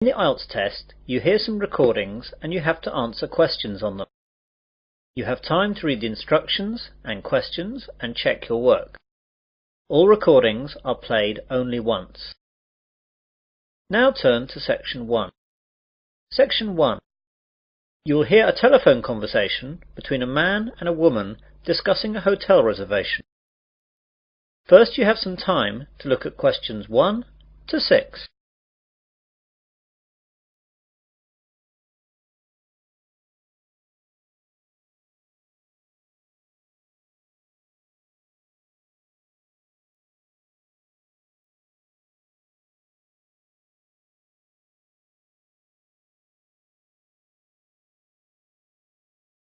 In the IELTS test, you hear some recordings and you have to answer questions on them. You have time to read the instructions and questions and check your work. All recordings are played only once. Now turn to Section 1. Section 1. You will hear a telephone conversation between a man and a woman discussing a hotel reservation. First, you have some time to look at questions 1 to 6.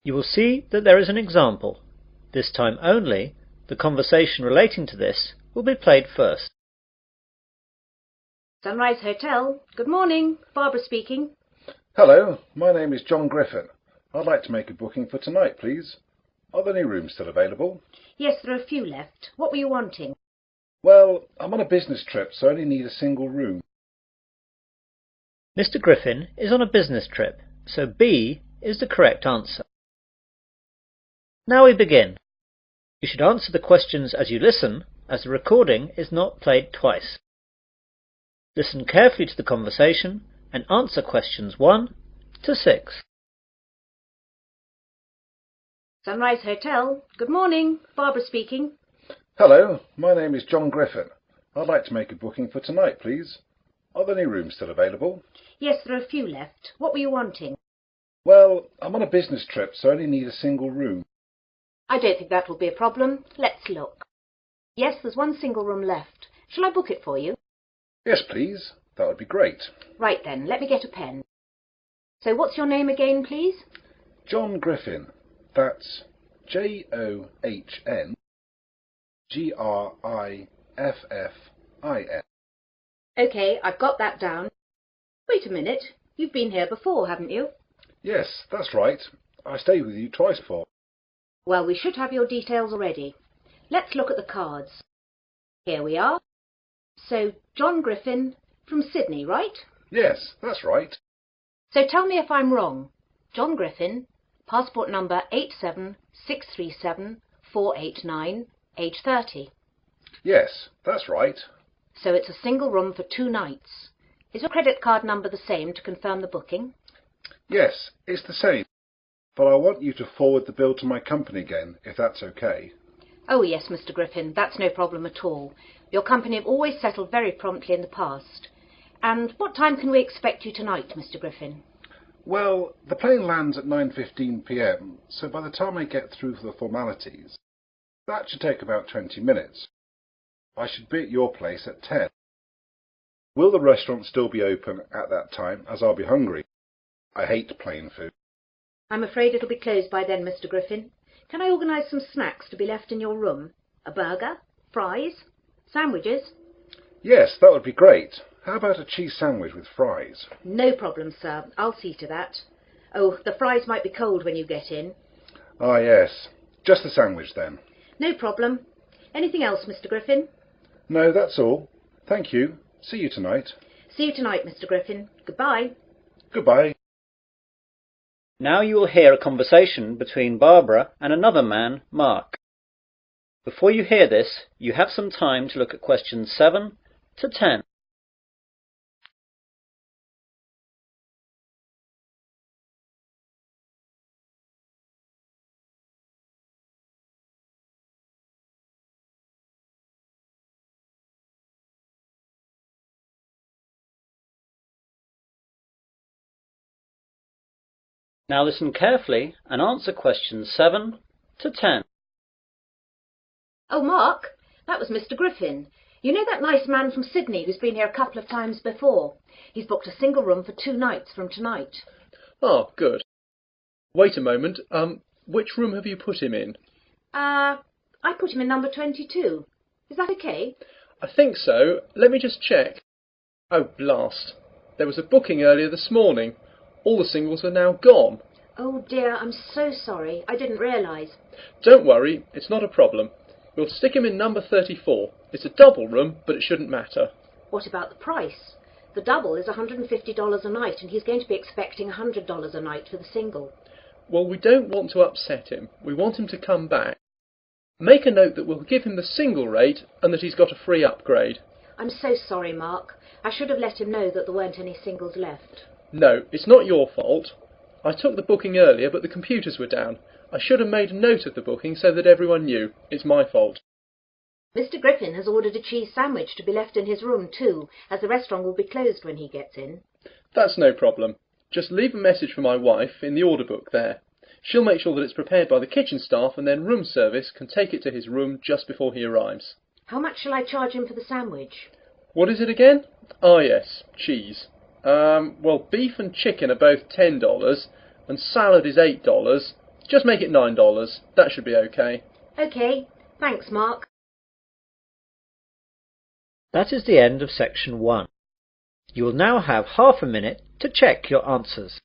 You will see that there is an example. This time only, the conversation relating to this will be played first. Sunrise Hotel. Good morning. Barbara speaking. Hello, my name is John Griffin. I'd like to make a booking for tonight, please. Are there any rooms still available? Yes, there are a few left. What were you wanting? Well, I'm on a business trip, so I only need a single room. Mr. Griffin is on a business trip, so B is the correct answer. Now we begin. You should answer the questions as you listen, as the recording is not played twice. Listen carefully to the conversation and answer questions 1 to 6. Sunrise Hotel. Good morning. Barbara speaking. Hello, my name is John Griffin. I'd like to make a booking for tonight, please. Are there any rooms still available? Yes, there are a few left. What were you wanting? Well, I'm on a business trip, so I only need a single room. I don't think that will be a problem. Let's look. Yes, there's one single room left. Shall I book it for you? Yes, please. That would be great. Right then, let me get a pen. So what's your name again, please? John Griffin. That's JOHN GRIFFIN. OK, I've got that down. Wait a minute. You've been here before, haven't you? Yes, that's right. I stayed with you twice before. Well, we should have your details already. Let's look at the cards. Here we are. So, John Griffin from Sydney, right? Yes, that's right. So tell me if I'm wrong. John Griffin, passport number 87637-489, age 30. Yes, that's right. So it's a single room for 2 nights. Is your credit card number the same to confirm the booking? Yes, it's the same. But I want you to forward the bill to my company again, if that's okay. Oh yes, Mr. Griffin, that's no problem at all. Your company have always settled very promptly in the past. And what time can we expect you tonight, Mr. Griffin? Well, the plane lands at 9:15 p.m, so by the time I get through the formalities, that should take about 20 minutes. I should be at your place at 10. Will the restaurant still be open at that time, as I'll be hungry? I hate plain food. I'm afraid it'll be closed by then, Mr. Griffin. Can I organise some snacks to be left in your room? A burger? Fries? Sandwiches? Yes, that would be great. How about a cheese sandwich with fries? No problem, sir. I'll see to that. Oh, the fries might be cold when you get in. Ah, yes. Just the sandwich then. No problem. Anything else, Mr. Griffin? No, that's all. Thank you. See you tonight. See you tonight, Mr. Griffin. Goodbye. Goodbye. Now you will hear a conversation between Barbara and another man, Mark. Before you hear this, you have some time to look at questions 7 to 10. Now listen carefully and answer questions 7 to 10. Oh, Mark, that was Mr. Griffin. You know that nice man from Sydney who's been here a couple of times before? He's booked a single room for 2 nights from tonight. Oh, good. Wait a moment. Which room have you put him in? I put him in number 22. Is that okay? I think so. Let me just check. Oh, blast. There was a booking earlier this morning. All the singles are now gone. Oh dear, I'm so sorry. I didn't realise. Don't worry, it's not a problem. We'll stick him in number 34. It's a double room, but it shouldn't matter. What about the price? The double is $150 a night, and he's going to be expecting $100 a night for the single. Well, we don't want to upset him. We want him to come back. Make a note that we'll give him the single rate and that he's got a free upgrade. I'm so sorry, Mark. I should have let him know that there weren't any singles left. No, it's not your fault. I took the booking earlier, but the computers were down. I should have made a note of the booking so that everyone knew. It's my fault. Mr. Griffin has ordered a cheese sandwich to be left in his room too, as the restaurant will be closed when he gets in. That's no problem. Just leave a message for my wife in the order book there. She'll make sure that it's prepared by the kitchen staff, and then room service can take it to his room just before he arrives. How much shall I charge him for the sandwich? What is it again? Ah, yes, cheese. Well, beef and chicken are both $10, and salad is $8. Just make it $9. That should be okay. OK. Thanks, Mark. That is the end of section 1. You will now have half a minute to check your answers.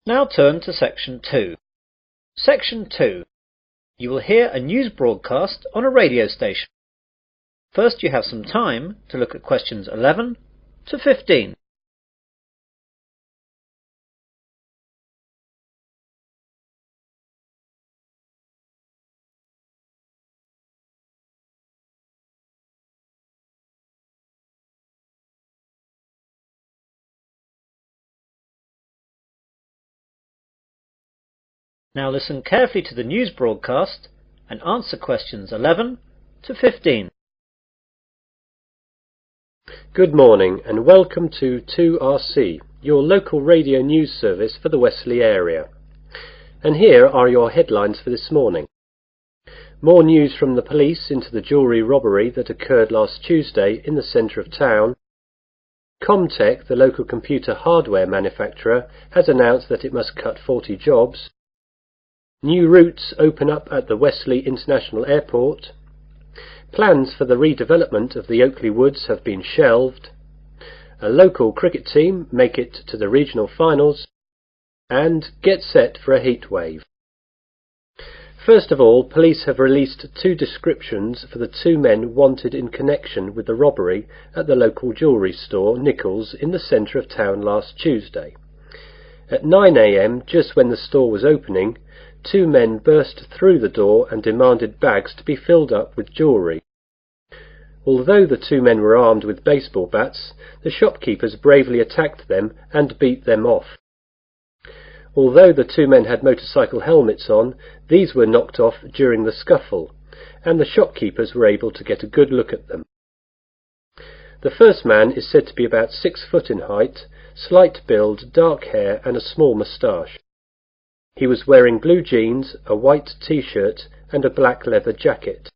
Now turn to section 2. Section 2. You will hear a news broadcast on a radio station. First you have some time to look at questions 11 to 15. Now listen carefully to the news broadcast and answer questions 11 to 15. Good morning and welcome to 2RC, your local radio news service for the Wesley area. And here are your headlines for this morning. More news from the police into the jewellery robbery that occurred last Tuesday in the centre of town. Comtech, the local computer hardware manufacturer, has announced that it must cut 40 jobs. New routes open up at the Wesley International Airport. Plans for the redevelopment of the Oakley Woods have been shelved. A local cricket team make it to the regional finals. And get set for a heatwave. First of all, police have released 2 descriptions for the 2 men wanted in connection with the robbery at the local jewellery store Nichols in the centre of town last Tuesday. At 9 a.m, just when the store was opening, 2 men burst through the door and demanded bags to be filled up with jewellery. Although the 2 men were armed with baseball bats, the shopkeepers bravely attacked them and beat them off. Although the 2 men had motorcycle helmets on, these were knocked off during the scuffle, and the shopkeepers were able to get a good look at them. The first man is said to be about 6 foot in height, slight build, dark hair and a small moustache. He was wearing blue jeans, a white t-shirt and a black leather jacket.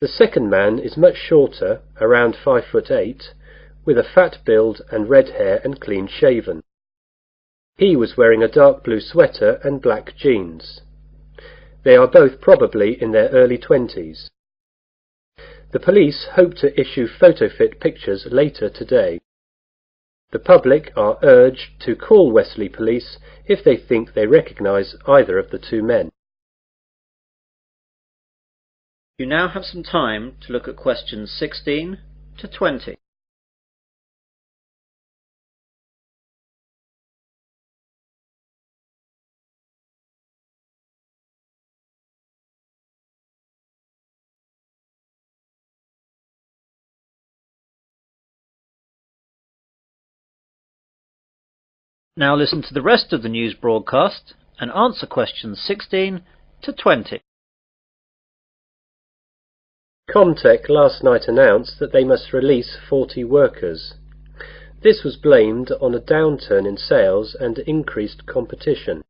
The second man is much shorter, around 5'8", with a fat build and red hair and clean shaven. He was wearing a dark blue sweater and black jeans. They are both probably in their early 20s. The police hope to issue photo-fit pictures later today. The public are urged to call Wesley Police if they think they recognise either of the 2 men. You now have some time to look at questions 16 to 20. Now listen to the rest of the news broadcast and answer questions 16 to 20. Comtech last night announced that they must release 40 workers. This was blamed on a downturn in sales and increased competition.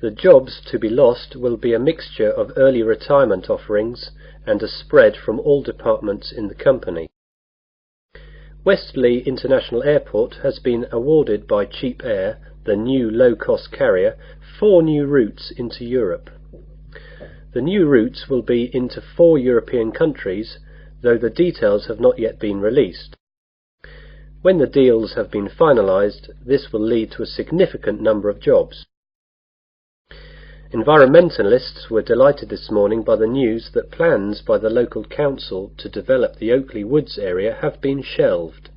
The jobs to be lost will be a mixture of early retirement offerings and a spread from all departments in the company. Westley International Airport has been awarded by Cheap Air, the new low-cost carrier, 4 new routes into Europe. The new routes will be into 4 European countries, though the details have not yet been released. When the deals have been finalised, this will lead to a significant number of jobs. Environmentalists were delighted this morning by the news that plans by the local council to develop the Oakley Woods area have been shelved.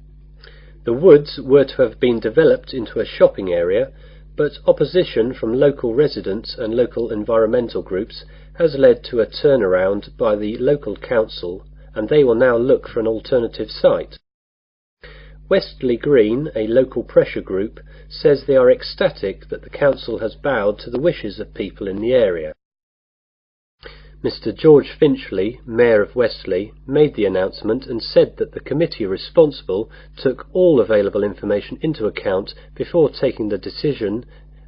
The woods were to have been developed into a shopping area, but opposition from local residents and local environmental groups has led to a turnaround by the local council, and they will now look for an alternative site. Westley Green, a local pressure group, says they are ecstatic that the council has bowed to the wishes of people in the area. Mr. George Finchley, Mayor of Westley, made the announcement and said that the committee responsible took all available information into account before taking the decision,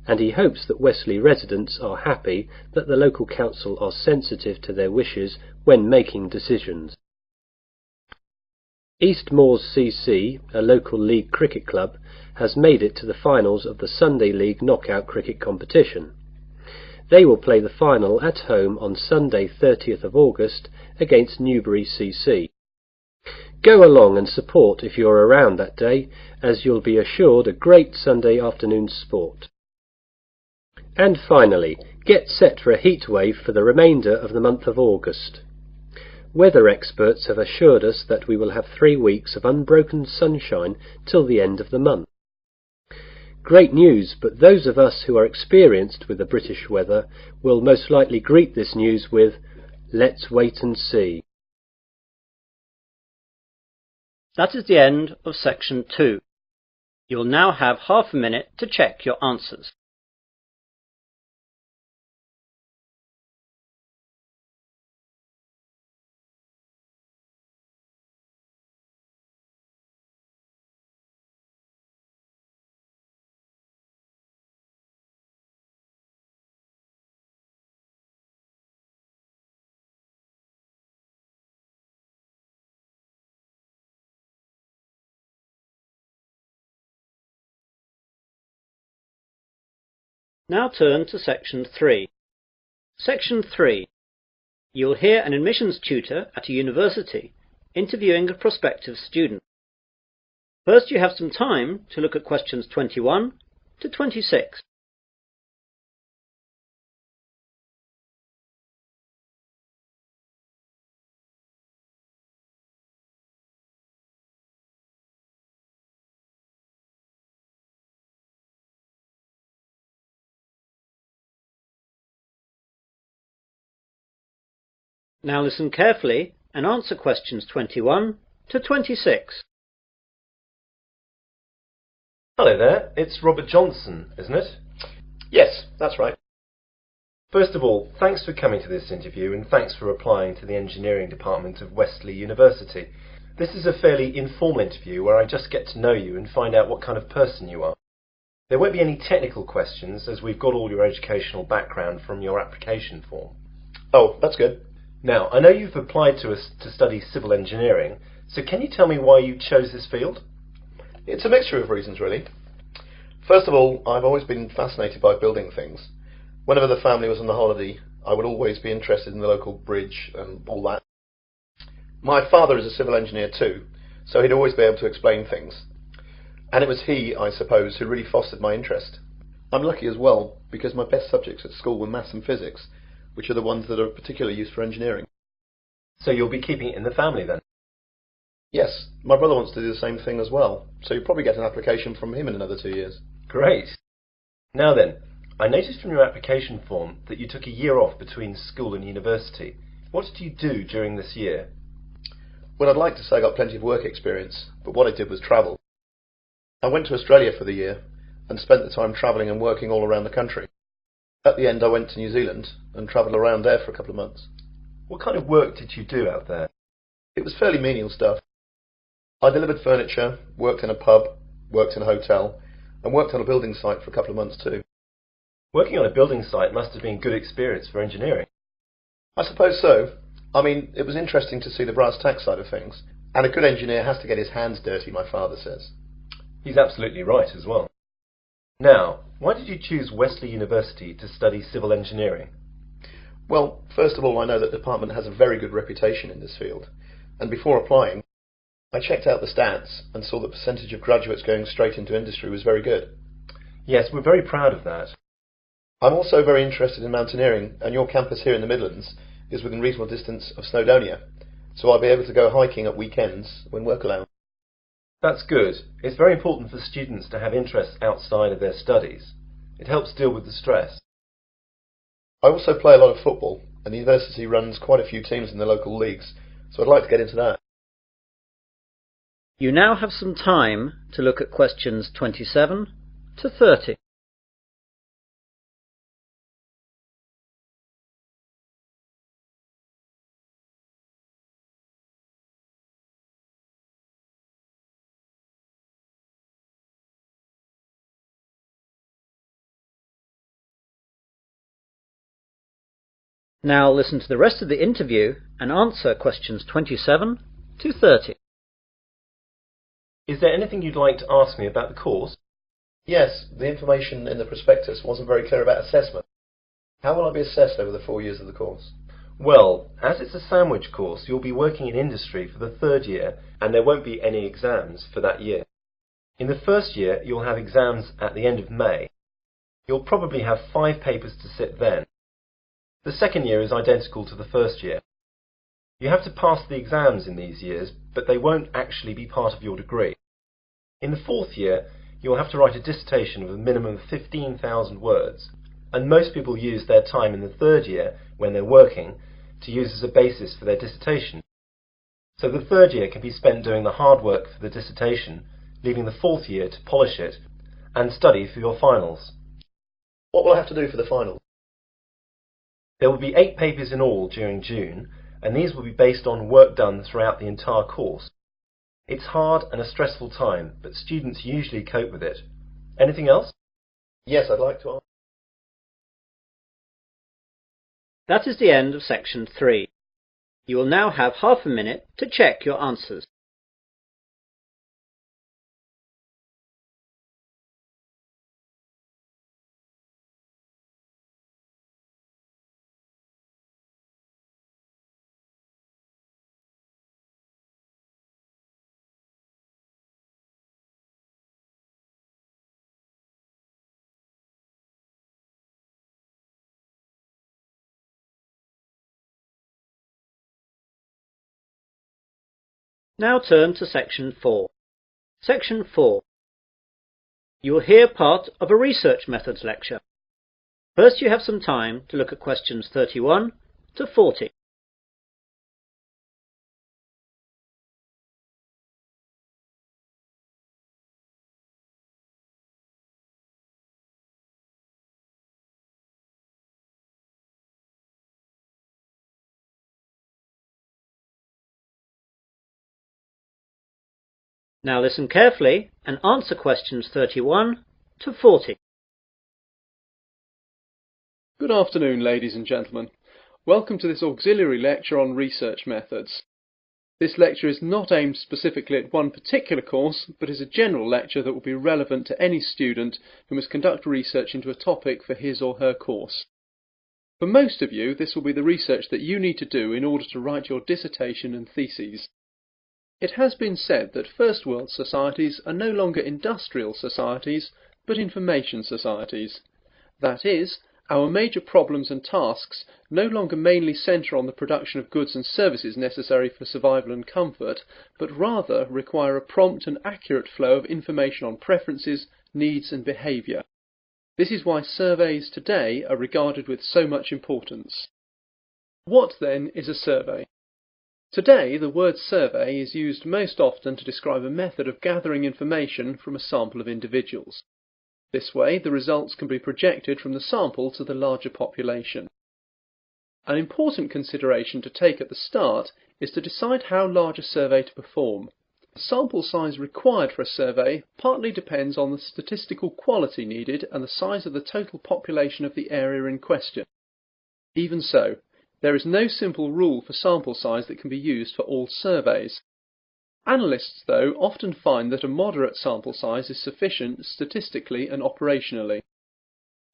and he hopes that Westley residents are happy that the local council are sensitive to their wishes when making decisions. East Moors CC, a local league cricket club, has made it to the finals of the Sunday League knockout cricket competition. They will play the final at home on Sunday 30th of August against Newbury CC. Go along and support if you're around that day, as you'll be assured a great Sunday afternoon sport. And finally, get set for a heatwave for the remainder of the month of August. Weather experts have assured us that we will have 3 weeks of unbroken sunshine till the end of the month. Great news, but those of us who are experienced with the British weather will most likely greet this news with, "Let's wait and see." That is the end of section 2. You will now have half a minute to check your answers. Now turn to section 3. Section 3. You will hear an admissions tutor at a university interviewing a prospective student. First you have some time to look at questions 21 to 26. Now listen carefully and answer questions 21 to 26. Hello there, it's Robert Johnson, isn't it? Yes, that's right. First of all, thanks for coming to this interview and thanks for applying to the engineering department of Westley University. This is a fairly informal interview where I just get to know you and find out what kind of person you are. There won't be any technical questions as we've got all your educational background from your application form. Oh, that's good. Now, I know you've applied to us to study civil engineering, so can you tell me why you chose this field? It's a mixture of reasons, really. First of all, I've always been fascinated by building things. Whenever the family was on the holiday, I would always be interested in the local bridge and all that. My father is a civil engineer too, so he'd always be able to explain things. And it was he, I suppose, who really fostered my interest. I'm lucky as well, because my best subjects at school were maths and physics, which are the ones that are of particular use for engineering. So you'll be keeping it in the family then? Yes, my brother wants to do the same thing as well, so you'll probably get an application from him in another 2 years. Great. Now then, I noticed from your application form that you took a year off between school and university. What did you do during this year? Well, I'd like to say I got plenty of work experience, but what I did was travel. I went to Australia for the year and spent the time travelling and working all around the country. At the end I went to New Zealand and travelled around there for a couple of months. What kind of work did you do out there? It was fairly menial stuff. I delivered furniture, worked in a pub, worked in a hotel, and worked on a building site for a couple of months too. Working on a building site must have been good experience for engineering. I suppose so. I mean, it was interesting to see the brass tacks side of things, And a good engineer has to get his hands dirty, my father says. He's absolutely right as well. Now, why did you choose Wesley University to study civil engineering? Well, first of all, I know that the department has a very good reputation in this field. And before applying, I checked out the stats and saw the percentage of graduates going straight into industry was very good. Yes, we're very proud of that. I'm also very interested in mountaineering, and your campus here in the Midlands is within reasonable distance of Snowdonia, so I'll be able to go hiking at weekends when work allows. That's good. It's very important for students to have interests outside of their studies. It helps deal with the stress. I also play a lot of football, and the university runs quite a few teams in the local leagues, so I'd like to get into that. You now have some time to look at questions 27 to 30. Now listen to the rest of the interview and answer questions 27 to 30. Is there anything you'd like to ask me about the course? Yes, the information in the prospectus wasn't very clear about assessment. How will I be assessed over the 4 years of the course? Well, as it's a sandwich course, you'll be working in industry for the 3rd year, and there won't be any exams for that year. In the 1st year, you'll have exams at the end of May. You'll probably have 5 papers to sit then. The 2nd year is identical to the 1st year. You have to pass the exams in these years, but they won't actually be part of your degree. In the 4th year, you'll have to write a dissertation of a minimum of 15,000 words, and most people use their time in the 3rd year, when they're working, to use as a basis for their dissertation. So the 3rd year can be spent doing the hard work for the dissertation, leaving the 4th year to polish it, and study for your finals. What will I have to do for the final? There will be 8 papers in all during June, and these will be based on work done throughout the entire course. It's hard and a stressful time, but students usually cope with it. Anything else? Yes, I'd like to ask. That is the end of section 3. You will now have half a minute to check your answers. Now turn to section 4. Section 4. You will hear part of a research methods lecture. First you have some time to look at questions 31 to 40. Now listen carefully and answer questions 31 to 40. Good afternoon, ladies and gentlemen. Welcome to this auxiliary lecture on research methods. This lecture is not aimed specifically at one particular course, but is a general lecture that will be relevant to any student who must conduct research into a topic for his or her course. For most of you, this will be the research that you need to do in order to write your dissertation and theses. It has been said that First World societies are no longer industrial societies, but information societies. That is, our major problems and tasks no longer mainly centre on the production of goods and services necessary for survival and comfort, but rather require a prompt and accurate flow of information on preferences, needs and behaviour. This is why surveys today are regarded with so much importance. What then is a survey? Today, the word survey is used most often to describe a method of gathering information from a sample of individuals. This way, the results can be projected from the sample to the larger population. An important consideration to take at the start is to decide how large a survey to perform. The sample size required for a survey partly depends on the statistical quality needed and the size of the total population of the area in question. Even so, there is no simple rule for sample size that can be used for all surveys. Analysts, though, often find that a moderate sample size is sufficient statistically and operationally.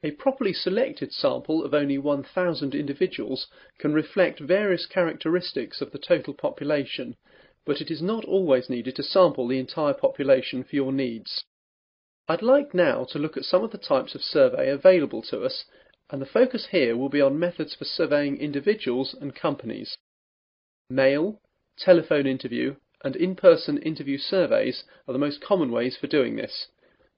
A properly selected sample of only 1,000 individuals can reflect various characteristics of the total population, but it is not always needed to sample the entire population for your needs. I'd like now to look at some of the types of survey available to us, and the focus here will be on methods for surveying individuals and companies. Mail, telephone interview, and in-person interview surveys are the most common ways for doing this.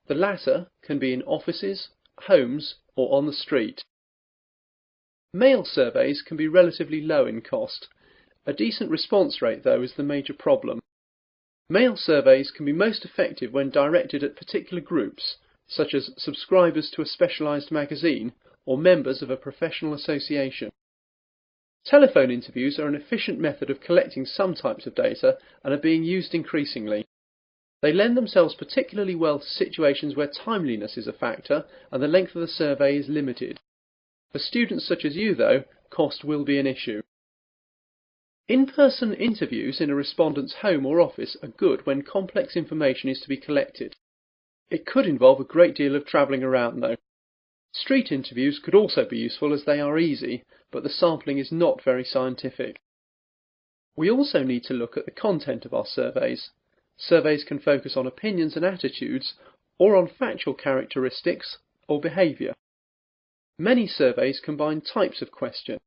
The latter can be in offices, homes, or on the street. Mail surveys can be relatively low in cost. A decent response rate, though, is the major problem. Mail surveys can be most effective when directed at particular groups, such as subscribers to a specialised magazine or members of a professional association. Telephone interviews are an efficient method of collecting some types of data and are being used increasingly. They lend themselves particularly well to situations where timeliness is a factor and the length of the survey is limited. For students such as you, though, cost will be an issue. In-person interviews in a respondent's home or office are good when complex information is to be collected. It could involve a great deal of travelling around, though. Street interviews could also be useful as they are easy, but the sampling is not very scientific. We also need to look at the content of our surveys. Surveys can focus on opinions and attitudes, or on factual characteristics or behaviour. Many surveys combine types of question.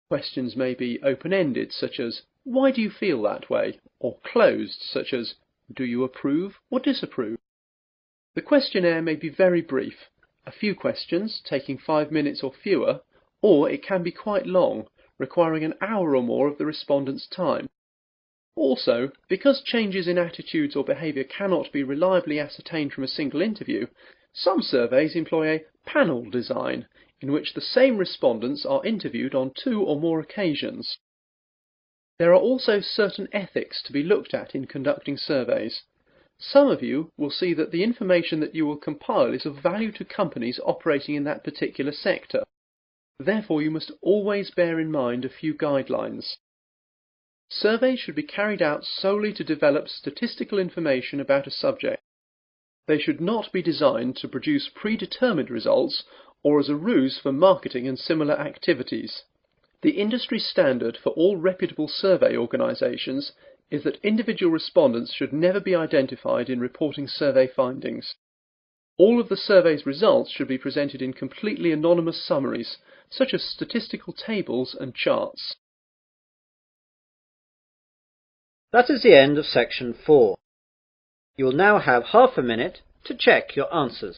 Questions may be open-ended, such as, "Why do you feel that way?" or closed, such as, "Do you approve or disapprove?" The questionnaire may be very brief, a few questions taking 5 minutes or fewer, or it can be quite long, requiring an hour or more of the respondent's time. Also, because changes in attitudes or behaviour cannot be reliably ascertained from a single interview, some surveys employ a panel design, in which the same respondents are interviewed on 2 or more occasions. There are also certain ethics to be looked at in conducting surveys. Some of you will see that the information that you will compile is of value to companies operating in that particular sector. Therefore, you must always bear in mind a few guidelines. Surveys should be carried out solely to develop statistical information about a subject. They should not be designed to produce predetermined results or as a ruse for marketing and similar activities. The industry standard for all reputable survey organisations is that individual respondents should never be identified in reporting survey findings. All of the survey's results should be presented in completely anonymous summaries, such as statistical tables and charts. That is the end of section 4. You will now have half a minute to check your answers.